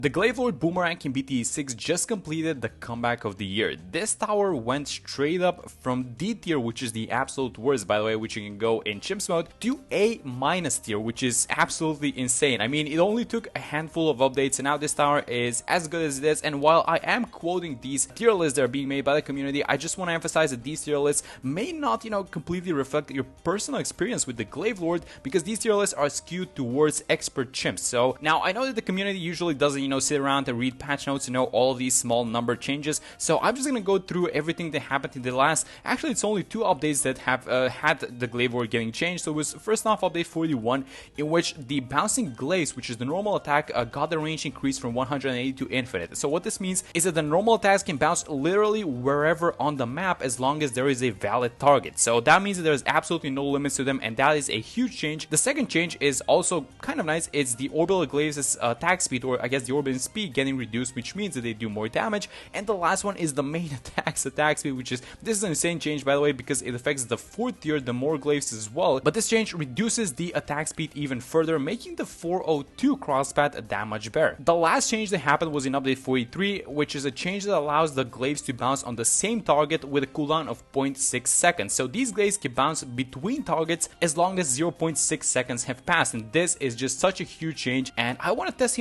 The Glaive Lord Boomerang can beat the E6 just completed the comeback of the year. This tower went straight up from D tier, which is the absolute worst, by the way, which you can go in chimps mode, to A- tier, which is absolutely insane. I mean, it only took a handful of updates and now this tower is as good as it is. And while I am quoting these tier lists that are being made by the community, I just want to emphasize that these tier lists may not, completely reflect your personal experience with the Glaive Lord, because these tier lists are skewed towards expert chimps. So now I know that the community usually doesn't, sit around and read patch notes to know all of these small number changes. So I'm just gonna go through everything that happened in the last. Actually, it's only 2 updates that have had the Glaive Lord getting changed. So it was first off update 41, in which the bouncing glaives, which is the normal attack, got the range increased from 180 to infinite. So what this means is that the normal attacks can bounce literally wherever on the map as long as there is a valid target. So that means that there's absolutely no limits to them, and that is a huge change. The second change is also kind of nice. It's the orbital glaives' attack speed, or I guess the orbital speed, getting reduced, which means that they do more damage. And the last one is the main attack's attack speed, which is, this is an insane change, by the way, because it affects the 4th tier, the more glaives as well. But this change reduces the attack speed even further, making the 402 crosspath that much better. The last change that happened was in update 43, which is a change that allows the glaives to bounce on the same target with a cooldown of 0.6 seconds. So these glaives can bounce between targets as long as 0.6 seconds have passed, and this is just such a huge change. And I want to test,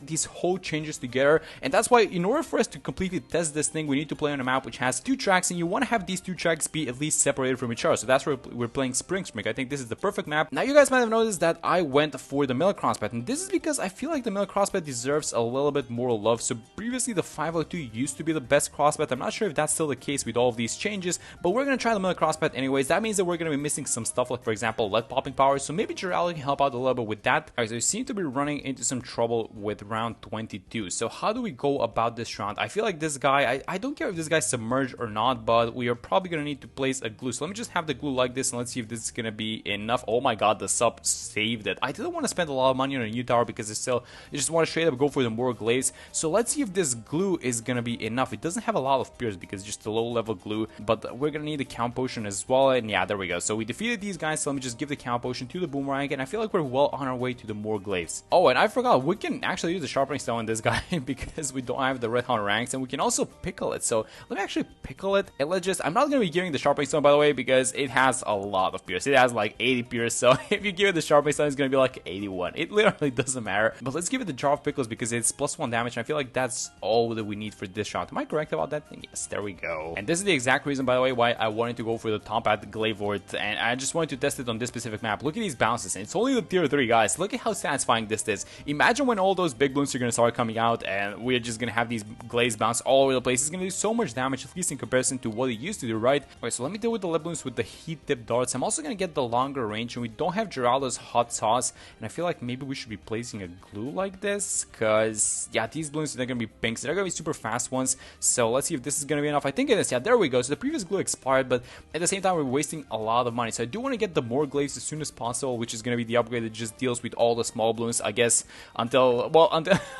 these whole changes together, and that's why in order for us to completely test this thing, we need to play on a map which has 2 tracks, and you want to have these 2 tracks be at least separated from each other. So that's where we're playing Spring. I think this is the perfect map. Now you guys might have noticed that I went for the middle crosspath, and this is because I feel like the middle crosspath deserves a little bit more love. So previously the 502 used to be the best crosspath. I'm not sure if that's still the case with all of these changes, but we're gonna try the middle crosspath anyways. That means that we're gonna be missing some stuff, like for example lead popping power, so maybe Geraldo can help out a little bit with that. Alright, so we seem to be running into some trouble with round 22. So how do we go about this round? I feel like this guy, I don't care if this guy's submerged or not, but we are probably gonna need to place a glue. So let me just have the glue like this, and let's see if this is gonna be enough. Oh my god, the sub saved it. I didn't want to spend a lot of money on a new tower because it's still, I just want to straight up go for the more glaives. So let's see if this glue is gonna be enough. It doesn't have a lot of pierce because it's just a low level glue, but we're gonna need the count potion as well. And yeah, there we go. So we defeated these guys. So let me just give the count potion to the Boomerang, and I feel like we're well on our way to the more glaives. Oh, and I forgot, we can actually use the sharpening stone on this guy because we don't have the red horn ranks, and we can also pickle it. So let me actually pickle it, and let's just, I'm not gonna be giving the sharpening stone, by the way, because it has a lot of pierce. It has like 80 pierce, so if you give it the sharpening stone, it's gonna be like 81. It literally doesn't matter. But let's give it the jar of pickles because it's +1 damage, and I feel like that's all that we need for this round. Am I correct about that? Yes, there we go. And this is the exact reason, by the way, why I wanted to go for the top at Glaive Lord, and I just wanted to test it on this specific map. Look at these bounces, and it's only the tier 3, guys. Look at how satisfying this is. Imagine when all those big balloons are gonna start coming out, and we're just gonna have these glaives bounce all over the place. It's gonna do so much damage, at least in comparison to what it used to do, right? Okay, so let me deal with the lead balloons with the heat tip darts. I'm also gonna get the longer range, and we don't have Geraldo's hot sauce, and I feel like maybe we should be placing a glue like this, because yeah, these balloons, they're gonna be pinks, they're gonna be super fast ones. So let's see if this is gonna be enough. I think it is. Yeah, there we go. So the previous glue expired, but at the same time we're wasting a lot of money. So I do want to get the more glaives as soon as possible, which is gonna be the upgrade that just deals with all the small balloons, I guess, until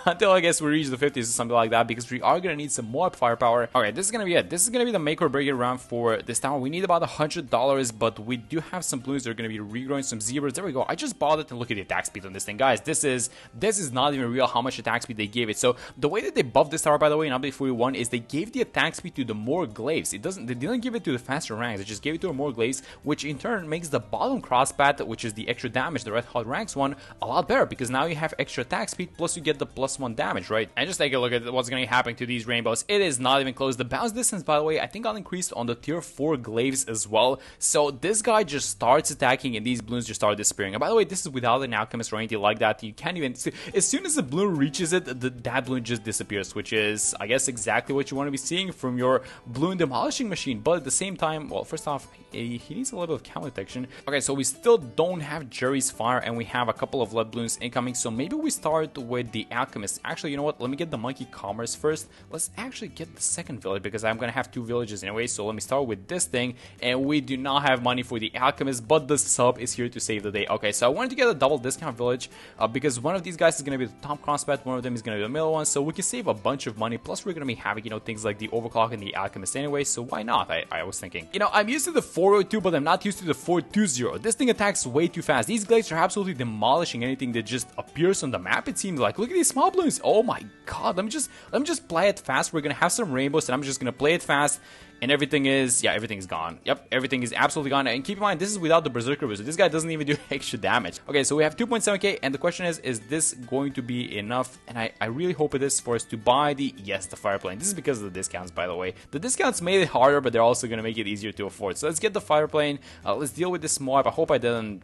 until I guess we reach the 50s or something like that, because we are gonna need some Moab firepower. Alright, this is gonna be it. This is gonna be the make or break it round for this tower. We need about $100, but we do have some balloons that are gonna be regrowing some zebras. There we go. I just bought it, and look at the attack speed on this thing, guys. This is not even real how much attack speed they gave it. So the way that they buffed this tower, by the way, in update 41, is they gave the attack speed to the more glaives. They didn't give it to the faster ranks. They just gave it to the more glaives, which in turn makes the bottom crosspath, which is the extra damage, the red hot ranks one, a lot better, because now you have extra attack speed plus you get the +1 damage, right? And just take a look at what's going to happen to these rainbows. It is not even close. The bounce distance, by the way, I think got increased on the tier 4 glaives as well. So this guy just starts attacking, and these balloons just start disappearing. And by the way, this is without an alchemist or anything like that. You can't even see. As soon as the balloon reaches it, that balloon just disappears, which is, I guess, exactly what you want to be seeing from your balloon demolishing machine. But at the same time, well, first off, he needs a little bit of count detection. Okay, so we still don't have Jerry's fire, and we have a couple of lead balloons incoming. So maybe we start with the alchemist. Actually, you know what? Let me get the monkey commerce first. Let's actually get the second village, because I'm gonna have 2 villages anyway. So let me start with this thing, and we do not have money for the alchemist, but the sub is here to save the day. Okay, so I wanted to get a double discount village because one of these guys is gonna be the top crosspath, one of them is gonna be the middle one, so we can save a bunch of money. Plus we're gonna be having, things like the overclock and the alchemist anyway, so why not? I was thinking, I'm used to the 402, but I'm not used to the 420. This thing attacks way too fast. These glaives are absolutely demolishing anything that just appears on the map, it seems like. Look at these small small balloons. Oh my god, let me just play it fast. We're gonna have some rainbows, and I'm just gonna play it fast. And everything is, yeah, everything's gone. Yep, everything is absolutely gone. And keep in mind, this is without the Berserker boost. So this guy doesn't even do extra damage. Okay, so we have 2.7k, and the question is this going to be enough? And I really hope it is for us to buy the, yes, the fire plane. This is because of the discounts, by the way. The discounts made it harder, but they're also going to make it easier to afford. So let's get the fire plane. Let's deal with this Moab. I hope I didn't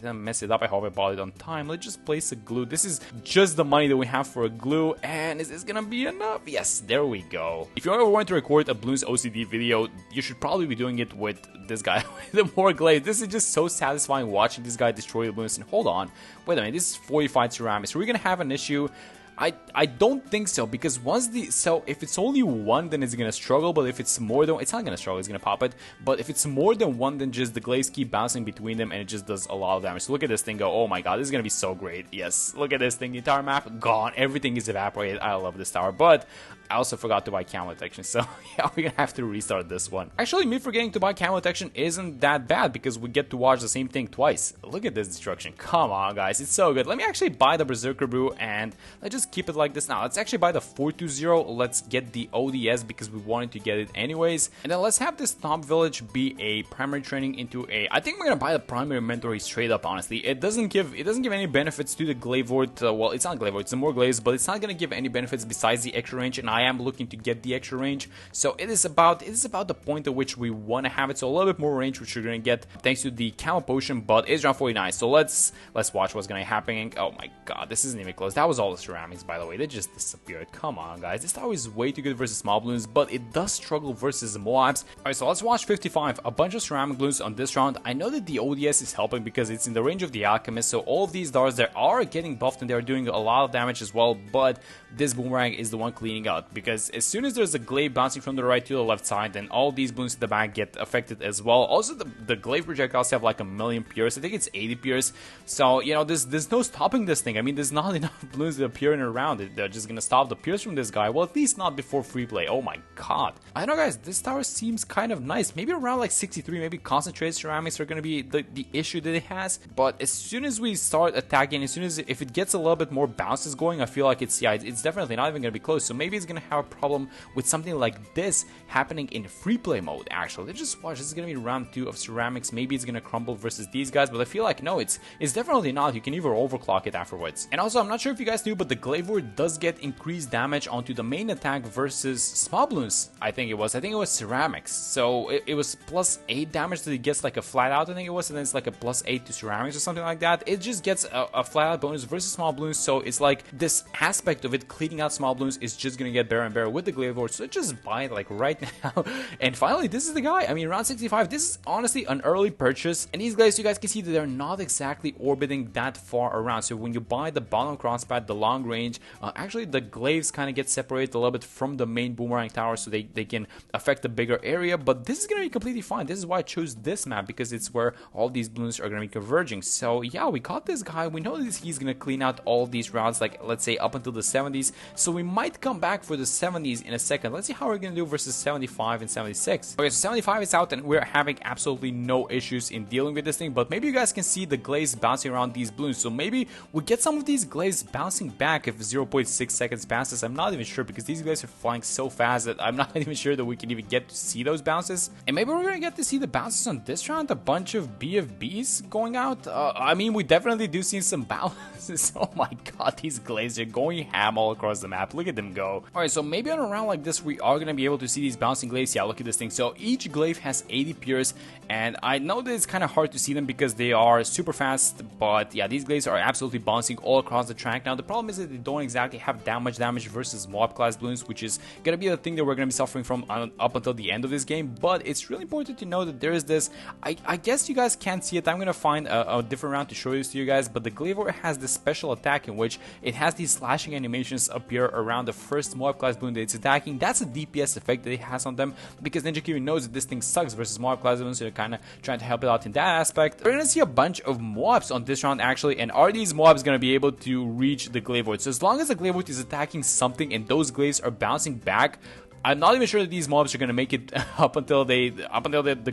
mess it up. I hope I bought it on time. Let's just place a glue. This is just the money that we have for a glue. And is this going to be enough? Yes, there we go. If you ever want to record a Bloons OCD video, you should probably be doing it with this guy, the more glaive. This is just so satisfying watching this guy destroy the balloons. And hold on, wait a minute, this is 45 ceramics. Are we gonna have an issue? I don't think so, because if it's only one, then it's gonna struggle, but if it's more than, it's not gonna struggle, it's gonna pop it. But if it's more than one, then just the glaives keep bouncing between them, and it just does a lot of damage. So look at this thing go, oh my god, this is gonna be so great. Yes, look at this thing, the entire map gone, everything is evaporated. I love this tower, but I also forgot to buy camo detection, so yeah, we're gonna have to restart this one. Actually, me forgetting to buy camo detection isn't that bad, because we get to watch the same thing twice. Look at this destruction, come on guys, it's so good. Let me actually buy the Berserker brew, and let's just keep it like this now. Let's actually buy the 420, let's get the ODS, because we wanted to get it anyways. And then let's have this top village be a primary training into a, I think we're gonna buy the primary mentor straight up, honestly. It doesn't give any benefits to the Glaive Lord, well, it's not Glaive Lord, it's more glaives, but it's not gonna give any benefits besides the extra range, and I am looking to get the extra range. So it is about the point at which we want to have it. So a little bit more range, which you're gonna get thanks to the camo potion, but it's around 49. So let's watch what's gonna happen. Oh my god, this isn't even close. That was all the ceramics, by the way. They just disappeared. Come on guys, this tower is way too good versus small balloons, but it does struggle versus Moabs. Alright, so let's watch 55. A bunch of ceramic balloons on this round. I know that the ODS is helping because it's in the range of the alchemist, so all of these darts there are getting buffed and they're doing a lot of damage as well, but this boomerang is the one cleaning out, because as soon as there's a glaive bouncing from the right to the left side, then all these balloons in the back get affected as well. Also, the glaive projectiles have like a million pierce. I think it's 80 pierce. So, you know, there's no stopping this thing. I mean, there's not enough balloons that appear in a round. They're just gonna stop the pierce from this guy. Well, at least not before free play. Oh my god. I don't know, guys. This tower seems kind of nice. Maybe around like 63, maybe concentrated ceramics are gonna be the issue that it has. But as soon as we start attacking, as soon as if it gets a little bit more bounces going, I feel like it's definitely not even gonna be close. So maybe it's gonna have a problem with something like this happening in free play mode. Actually, let's just watch. This is gonna be round 2 of ceramics. Maybe it's gonna crumble versus these guys, but I feel like no, it's definitely not. You can even overclock it afterwards. And also, I'm not sure if you guys knew, but the Glaive Lord does get increased damage onto the main attack versus small balloons. I think it was ceramics. So it was plus 8 damage that it gets like a flat out. I think it was, and then it's like a plus 8 to ceramics or something like that. It just gets a flat out bonus versus small balloons. So it's like this aspect of it cleaning out small balloons is just gonna get better and better with the Glaive Lord. So just buy it like right now. And finally, this is the guy. I mean, round 65. This is honestly an early purchase, and these glaives, you guys can see that they're not exactly orbiting that far around. So when you buy the bottom crosspat, the long range, actually the glaives kind of get separated a little bit from the main boomerang tower, so they can affect a bigger area. But this is gonna be completely fine. This is why I chose this map, because it's where all these balloons are gonna be converging. So yeah, we got this guy. We know that he's gonna clean out all these rounds, like let's say up until the 70s. So we might come back for the 70s in a second. Let's see how we're gonna do versus 75 and 76. Okay, so 75 is out, and we're having absolutely no issues in dealing with this thing. But maybe you guys can see the glaives bouncing around these balloons. So maybe we get some of these glaives bouncing back if 0.6 seconds passes. I'm not even sure, because these glaives are flying so fast that I'm not even sure that we can even get to see those bounces. And maybe we're gonna get to see the bounces on this round. A bunch of BFBs going out. I mean, we definitely do see some bounces. Oh my god, these glaives are going ham all across the map. Look at them go. Alright, so maybe on a round like this, we are gonna be able to see these bouncing glaives. Yeah, look at this thing. So each glaive has 80 pierce, and I know that it's kind of hard to see them because they are super fast, but yeah, these glaives are absolutely bouncing all across the track. Now, the problem is that they don't exactly have that much damage versus Moab class balloons, which is gonna be the thing that we're gonna be suffering from up until the end of this game. But it's really important to know that there is this, I guess you guys can't see it. I'm gonna find a different round to show this to you guys, but the Glaive Lord has this special attack in which it has these slashing animations appear around the first Moab class balloon that it's attacking. That's a DPS effect that it has on them, because Ninja Kiwi knows that this thing sucks versus Moab class balloons, so they're kind of trying to help it out in that aspect. We're gonna see a bunch of Moabs on this round actually, and are these Moabs gonna be able to reach the Glaive Lord? So as long as the Glaive Lord is attacking something and those glaives are bouncing back, I'm not even sure that these mobs are gonna make it up until the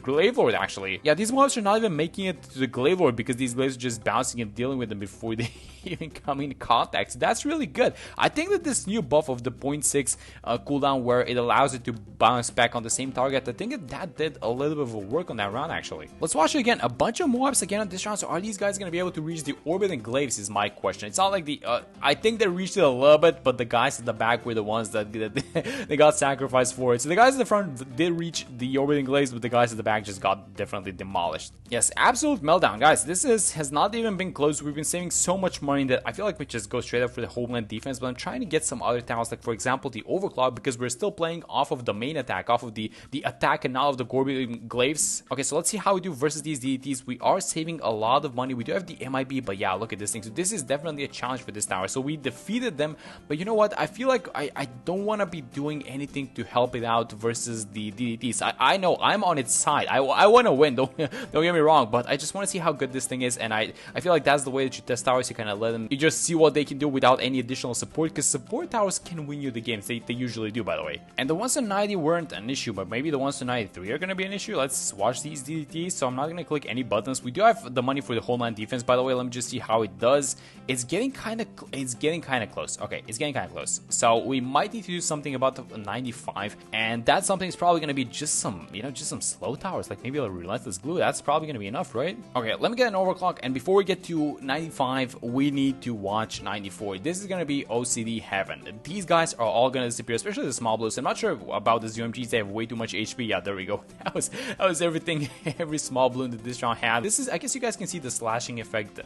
Glaive Lord, actually. Yeah, these mobs are not even making it to the Glaive Lord because these glaives are just bouncing and dealing with them before they even come in contact. So that's really good. I think that this new buff of the 0.6 cooldown, where it allows it to bounce back on the same target, I think that did a little bit of a work on that round, actually. Let's watch it again. A bunch of Moabs again on this round. So are these guys gonna be able to reach the orbit and glaives is my question. It's not like the I think they reached it a little bit, but the guys at the back were the ones that they got sacrificed for it. So the guys in the front did reach the orbit and glaives, but the guys at the back just got definitely demolished. Yes, absolute meltdown, guys. This has not even been close. We've been saving so much money that I feel like we just go straight up for the homeland defense, but I'm trying to get some other towers, like for example the overclock, because we're still playing off of the main attack, off of the attack and now of the Gorbian glaives. Okay, so let's see how we do versus these deities. We are saving a lot of money. We do have the MIB, but yeah, look at this thing. So this is definitely a challenge for this tower. So we defeated them, but you know what? I feel like I don't want to be doing anything to help it out versus the deities. I know I'm on its side. I want to win. Don't get me wrong, but I just want to see how good this thing is, and I feel like that's the way that you test towers. You kind of let them, you just see what they can do without any additional support, because support towers can win you the games. They usually do, by the way. And the ones to 90 weren't an issue, but maybe the ones to 93 are going to be an issue. Let's watch these DDTs. So I'm not going to click any buttons. We do have the money for the homeland defense, by the way. Let me just see how it does. It's getting kind of close. Okay, it's getting kind of close. So we might need to do something about the 95, and that something is probably going to be just some, just some slow towers, like maybe a relentless glue. That's probably going to be enough, right? Okay, let me get an overclock, and before we get to 95, we need to watch 94. This is going to be OCD heaven. These guys are all going to disappear, especially the small blues. I'm not sure about the UMGs. They have way too much HP. Yeah, there we go. That was everything. Every small balloon that this round had. This is, I guess you guys can see the slashing effect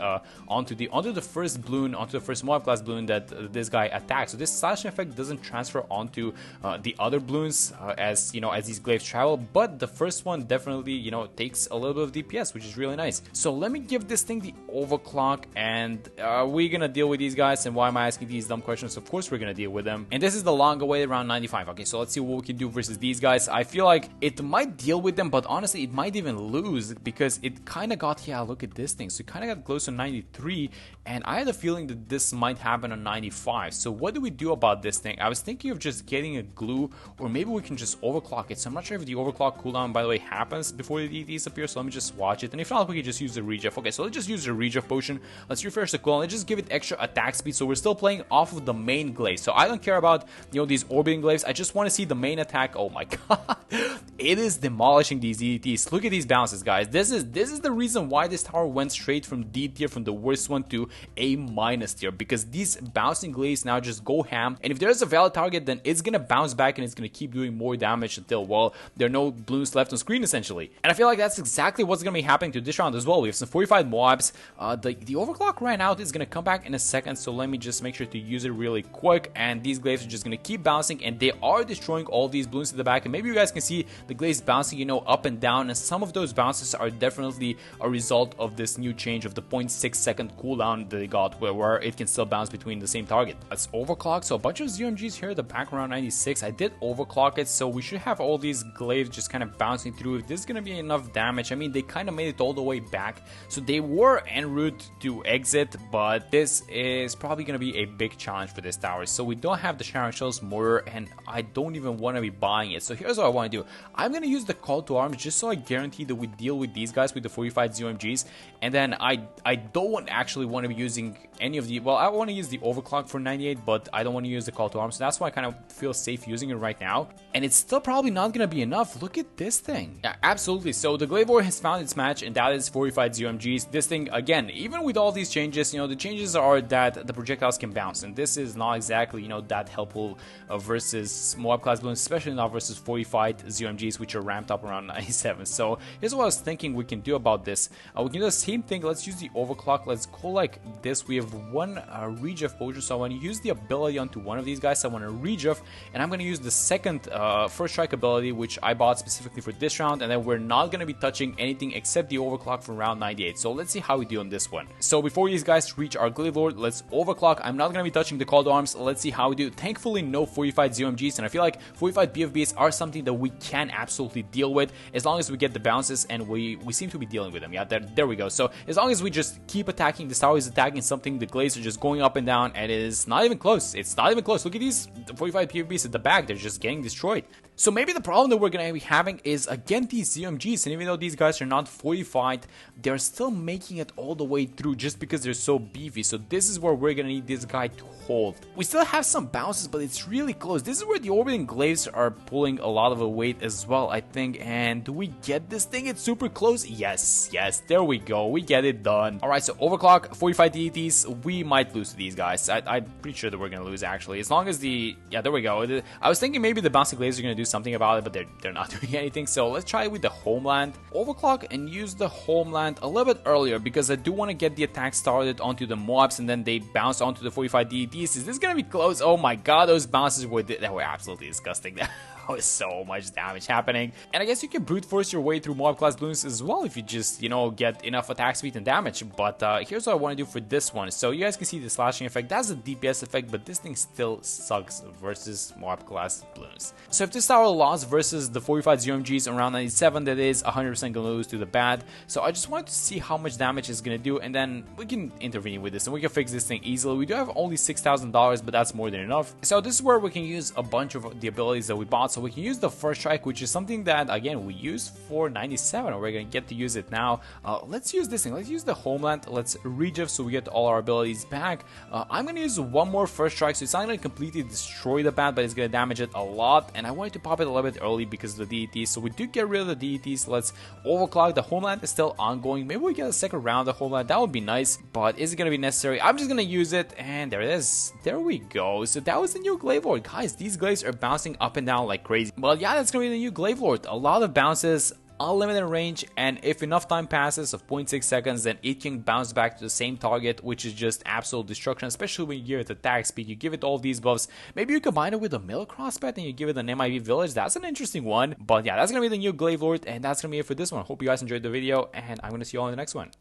onto the first balloon, onto the first Moab class balloon that this guy attacked. So this slashing effect doesn't transfer onto the other balloons as these glaives travel, but the first one definitely takes a little bit of DPS, which is really nice. So let me give this thing the overclock, and we're gonna deal with these guys. And why am I asking these dumb questions? Of course we're gonna deal with them. And this is the long away around 95. Okay, so let's see what we can do versus these guys. I feel like it might deal with them, but honestly it might even lose, because it kind of got, yeah, look at this thing. So it kind of got close to 93, and I had a feeling that this might happen on 95. So what do we do about this thing? I was thinking of just getting a glue, or maybe we can just overclock it. So I'm not sure if the overclock cooldown, by the way, happens before the DTs appear. So let me just watch it, and if not, we can just use the regen. Okay, so let's just use the regen potion. Let's refresh the cooldown. Let's just give it extra attack speed. So we're still playing off of the main glaive. So I don't care about these orbiting glaives. I just want to see the main attack. Oh my god, it is demolishing these DTs. Look at these bounces, guys. This is the reason why this tower went straight from D tier, from the worst one, to A- tier, because these bouncing glaives now just go ham, and if there's a valid target, then it's gonna bounce back and it's gonna keep doing more damage until, well, there are no balloons left on screen, essentially. And I feel like that's exactly what's gonna be happening to this round as well. We have some 45 Moabs. The overclock ran out. Is gonna come back in a second, so let me just make sure to use it really quick. And these glaives are just gonna keep bouncing, and they are destroying all these balloons at the back. And maybe you guys can see the glaives bouncing, up and down, and some of those bounces are definitely a result of this new change of the 0.6 second cooldown that they got, where it can still bounce between the same target. Let's overclock. So a bunch of ZMGs here at the back around 96. I did overclock it, so we should have all these glaives just kind of bouncing through. If this is gonna be enough damage, I mean, they kind of made it all the way back, so they were en route to exit, but this is probably gonna be a big challenge for this tower. So we don't have the Sharon Shells mortar, and I don't even want to be buying it. So here's what I want to do. I'm gonna use the call to arms just so I guarantee that we deal with these guys with the 45 ZMGs, and then I don't actually want to be using any of the, well, I want to use the overclock for 98, but I don't want to use the call to arms, so that's why I kind of feel safe using it right now. And it's still probably not gonna be enough. Look at this thing. Yeah, absolutely. So the Glaive Lord has found its match, and that is 45 ZMGs. This thing, again, even with all these changes, the changes are that the projectiles can bounce, and this is not exactly, that helpful versus Moab class balloons, especially not versus 45 ZMGs, which are ramped up around 97. So here's what I was thinking we can do about this. We can do the same thing. Let's use the overclock. Let's go like this. We have one rejuve potion, so I want to use the ability onto one of these guys. I want to rejuve, and I'm going to use the second first strike ability, which I bought specifically for this round, and then we're not going to be touching anything except the overclock from round 98. So let's see how we do on this one. So before these guys reach our Glaive Lord, let's overclock. I'm not going to be touching the call to arms. Let's see how we do. Thankfully, no 45 ZMGs, and I feel like 45 BFBs are something that we can absolutely deal with as long as we get the bounces, and we seem to be dealing with them. Yeah, there we go. So as long as we just keep attacking, this tower is attacking something The glaives are just going up and down, and it is not even close. It's not even close. Look at these 45 PvPs at the back. They're just getting destroyed. So maybe the problem that we're going to be having is against these ZMGs, and even though these guys are not fortified, they're still making it all the way through just because they're so beefy. So this is where we're going to need this guy to hold. We still have some bounces, but it's really close. This is where the orbiting glaives are pulling a lot of the weight as well, I think. And do we get this thing? It's super close. Yes, there we go. We get it done. All right, so overclock, 45 deities. We might lose to these guys. I'm pretty sure that we're going to lose, actually. As long as yeah, there we go. I was thinking maybe the bouncing glaives are going to do something about it, but they're not doing anything. So let's try it with the homeland. Overclock and use the homeland a little bit earlier because I do want to get the attack started onto the Moabs, and then they bounce onto the 45 deities. Is this going to be close? Oh my god, those bounces were absolutely disgusting. Was so much damage happening. And I guess you can brute force your way through Moab class Bloons as well if you just, get enough attack speed and damage. But here's what I want to do for this one. So you guys can see the slashing effect. That's a DPS effect, but this thing still sucks versus Moab class Bloons. So if this tower lost versus the 45 ZMGs around 97, that is 100% gonna lose to the bad. So I just wanted to see how much damage it's gonna do, and then we can intervene with this and we can fix this thing easily. We do have only $6,000, but that's more than enough. So this is where we can use a bunch of the abilities that we bought. So we can use the first strike, which is something that again we used for 97, and we're gonna get to use it now. Let's use this thing. Let's use the homeland. Let's regift so we get all our abilities back. I'm gonna use one more first strike, so it's not gonna completely destroy the bat, but it's gonna damage it a lot. And I wanted to pop it a little bit early because of the deities, so we do get rid of the deities. Let's overclock. The homeland is still ongoing. Maybe we get a second round of homeland. That would be nice, but is it gonna be necessary? I'm just gonna use it, and there it is. There we go. So that was the new Glaive Lord, guys. These glaives are bouncing up and down like crazy. Well, yeah, that's gonna be the new Glaive Lord. A lot of bounces, unlimited range, and if enough time passes of 0.6 seconds, then it can bounce back to the same target, which is just absolute destruction, especially when you give it attack speed. You give it all these buffs. Maybe you combine it with a mill crossbat and you give it an MIV village. That's an interesting one. But yeah, that's gonna be the new Glaive Lord, and that's gonna be it for this one. Hope you guys enjoyed the video, and I'm gonna see you all in the next one.